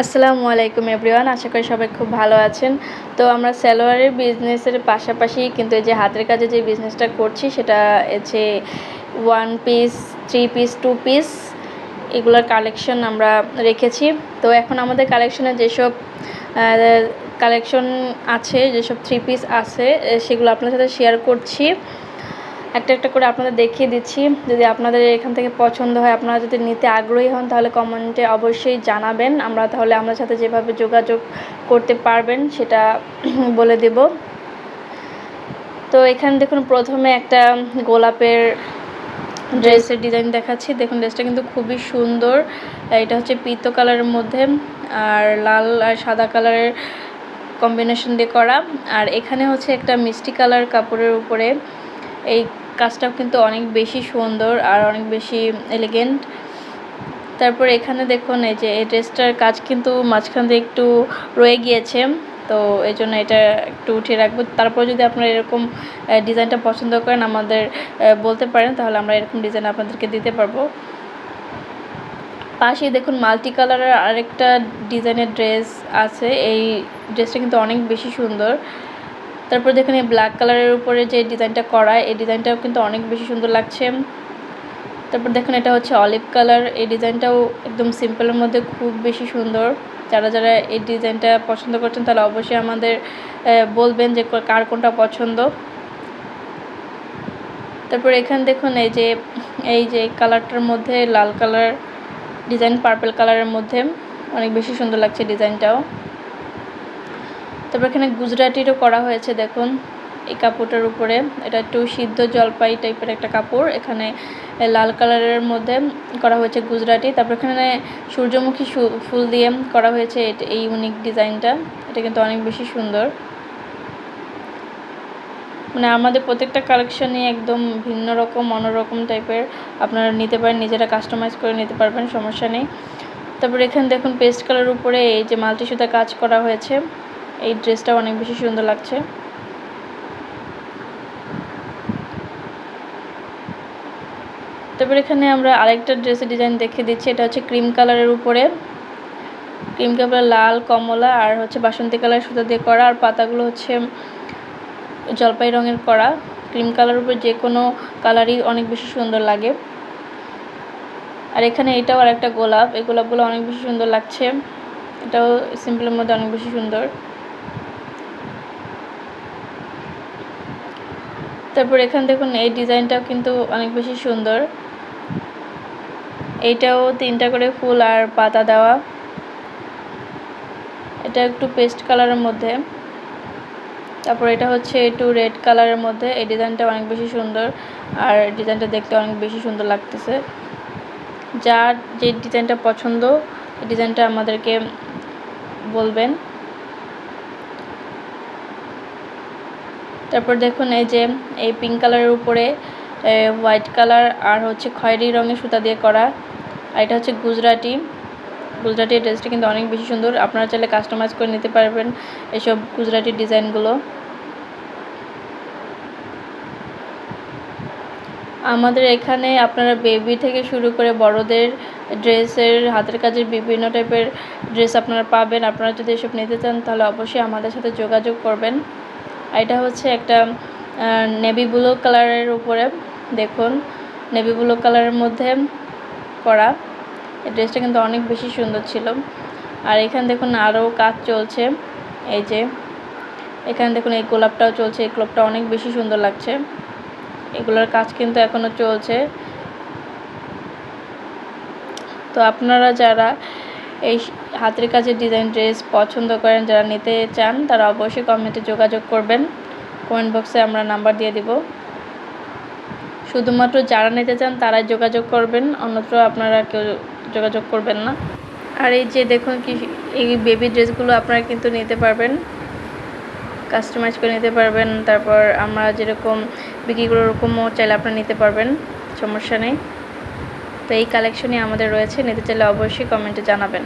আসসালামু আলাইকুম এভরিওয়ান, আশা করি সবাই খুব ভালো আছেন। তো আমরা সালোয়ারের বিজনেসের পাশাপাশি কিন্তু এই যে হাতের কাজে যে বিজনেসটা করছি সেটা হচ্ছে 1 পিস, 3 পিস, 2 পিস এগুলোর কালেকশন আমরা রেখেছি। তো এখন আমাদের কালেকশনে যেসব কালেকশন আছে, যেসব 3 পিস আছে সেগুলো আপনাদের সাথে শেয়ার করছি। একটা একটা করে আপনাদের দেখিয়ে দিচ্ছি। যদি আপনাদের এখান থেকে পছন্দ হয়, আপনারা যদি নিতে আগ্রহী হন তাহলে কমেন্টে অবশ্যই জানাবেন। আমরা তাহলে আমাদের সাথে যেভাবে যোগাযোগ করতে পারবেন সেটা বলে দেব। তো এখানে দেখুন, প্রথমে একটা গোলাপের ড্রেসের ডিজাইন দেখাচ্ছি। দেখুন ড্রেসটা কিন্তু খুবই সুন্দর। এটা হচ্ছে পিত্ত কালারের মধ্যে আর লাল আর সাদা কালারের কম্বিনেশন দিয়ে করা। আর এখানে হচ্ছে একটা মিষ্টি কালার কাপড়ের উপরে এই কাজটাও কিন্তু অনেক বেশি সুন্দর আর অনেক বেশি এলিগেন্ট। তারপর এখানে দেখুন এই যে এই ড্রেসটার কাজ কিন্তু মাঝখান দিয়ে একটু রয়ে গিয়েছে, তো এই জন্য এটা একটু উঠিয়ে রাখবো। তারপর যদি আপনারা এরকম ডিজাইনটা পছন্দ করেন আমাদের বলতে পারেন, তাহলে আমরা এরকম ডিজাইন আপনাদেরকে দিতে পারবো। পাশে দেখুন মাল্টি কালারের আরেকটা ডিজাইনের ড্রেস আছে। এই ড্রেসটা কিন্তু অনেক বেশি সুন্দর। তারপর দেখুন এই ব্ল্যাক কালারের উপরে যে ডিজাইনটা করা, এই ডিজাইনটাও কিন্তু অনেক বেশি সুন্দর লাগছে। তারপর দেখুন এটা হচ্ছে অলিভ কালার। এই ডিজাইনটাও একদম সিম্পলের মধ্যে খুব বেশি সুন্দর। যারা যারা এই ডিজাইনটা পছন্দ করছেন তাহলে অবশ্যই আমাদের বলবেন যে কার কোনটা পছন্দ। তারপর এখানে দেখুন এই যে কালারটার মধ্যে লাল কালার ডিজাইন, পার্পল কালারের মধ্যে অনেক বেশি সুন্দর লাগছে ডিজাইনটাও। তারপর এখানে গুজরাটিরও করা হয়েছে। দেখুন এই কাপড়টার উপরে এটা একটু সিদ্ধ জলপাই টাইপের একটা কাপড়, এখানে লাল কালারের মধ্যে করা হয়েছে গুজরাটি। তারপর এখানে সূর্যমুখী ফুল দিয়ে করা হয়েছে এই ইউনিক ডিজাইনটা। এটা কিন্তু অনেক বেশি সুন্দর। মানে আমাদের প্রত্যেকটা কালেকশনই একদম ভিন্ন রকম, অন্যরকম টাইপের। আপনারা নিতে পারেন, নিজেরা কাস্টমাইজ করে নিতে পারবেন, সমস্যা নেই। তারপর এখানে দেখুন পেস্ট কালারের উপরে এই যে মাল্টি সুতা কাজ করা হয়েছে। এই ড্রেসটা অনেক বেশি সুন্দর লাগছে। তারপর এখানে আমরা আরেকটা ড্রেসের ডিজাইন দেখে দিচ্ছি। এটা হচ্ছে ক্রিম কালারের উপরে, ক্রিম কালার, লাল, কমলা আর হচ্ছে বাসন্তী কালার সুতা দিয়ে করা, আর পাতাগুলো হচ্ছে জলপাই রঙের করা। ক্রিম কালারের উপর যে কোনো কালারই অনেক বেশি সুন্দর লাগে। আর এখানে এটাও আর একটা গোলাপ, এই গোলাপগুলো অনেক বেশি সুন্দর লাগছে। এটাও সিম্পলের মধ্যে অনেক বেশি সুন্দর। তারপর এখানে দেখুন এই ডিজাইনটাও কিন্তু অনেক বেশি সুন্দর। এইটাও 3টা করে ফুল আর পাতা দেওয়া। এটা একটু পেস্ট কালারের মধ্যে। তারপর এটা হচ্ছে একটু রেড কালারের মধ্যে। এই ডিজাইনটা অনেক বেশি সুন্দর আর ডিজাইনটা দেখতে অনেক বেশি সুন্দর লাগতেছে। যার যে ডিজাইনটা পছন্দ এই ডিজাইনটা আমাদেরকে বলবেন। তারপর দেখুন এই যে এই পিঙ্ক কালারের উপরে হোয়াইট কালার আর হচ্ছে খয়েরি রঙের সুতা দিয়ে করা। আর এটা হচ্ছে গুজরাটি ড্রেসটা কিন্তু অনেক বেশি সুন্দর। আপনারা চাইলে কাস্টমাইজ করে নিতে পারবেন এসব গুজরাটি ডিজাইনগুলো। আমাদের এখানে আপনারা বেবি থেকে শুরু করে বড়দের ড্রেসের, হাতের কাজের বিভিন্ন টাইপের ড্রেস আপনারা পাবেন। আপনারা যদি এসব নিতে চান তাহলে অবশ্যই আমাদের সাথে যোগাযোগ করবেন। আর এটা হচ্ছে একটা নেভি ব্লু কালারের উপরে, দেখুন নেভি ব্লু কালারের মধ্যে করা। এই ড্রেসটা কিন্তু অনেক বেশি সুন্দর ছিল। আর এখানে দেখুন আরও কাজ চলছে। এই যে এখানে দেখুন এই গোলাপটাও চলছে। এই গোলাপটা অনেক বেশি সুন্দর লাগছে। এগুলোর কাজ কিন্তু এখনও চলছে। তো আপনারা যারা এই হাতের কাজের ডিজাইন ড্রেস পছন্দ করেন, যারা নিতে চান, তারা অবশ্যই কমেন্টে যোগাযোগ করবেন। কমেন্ট বক্সে আমরা নাম্বার দিয়ে দিব। শুধুমাত্র যারা নিতে চান তারাই যোগাযোগ করবেন, অন্যত্র আপনারা কেউ যোগাযোগ করবেন না। আর এই যে দেখুন কি এই বেবি ড্রেসগুলো আপনারা কিন্তু নিতে পারবেন, কাস্টমাইজ করে নিতে পারবেন। তারপর আমরা যেরকম বিক্রি করে ওরকমও চাইলে আপনারা নিতে পারবেন, সমস্যা নেই। তো এই কালেকশনই আমাদের রয়েছে, নিতে চাইলে অবশ্যই কমেন্টে জানাবেন।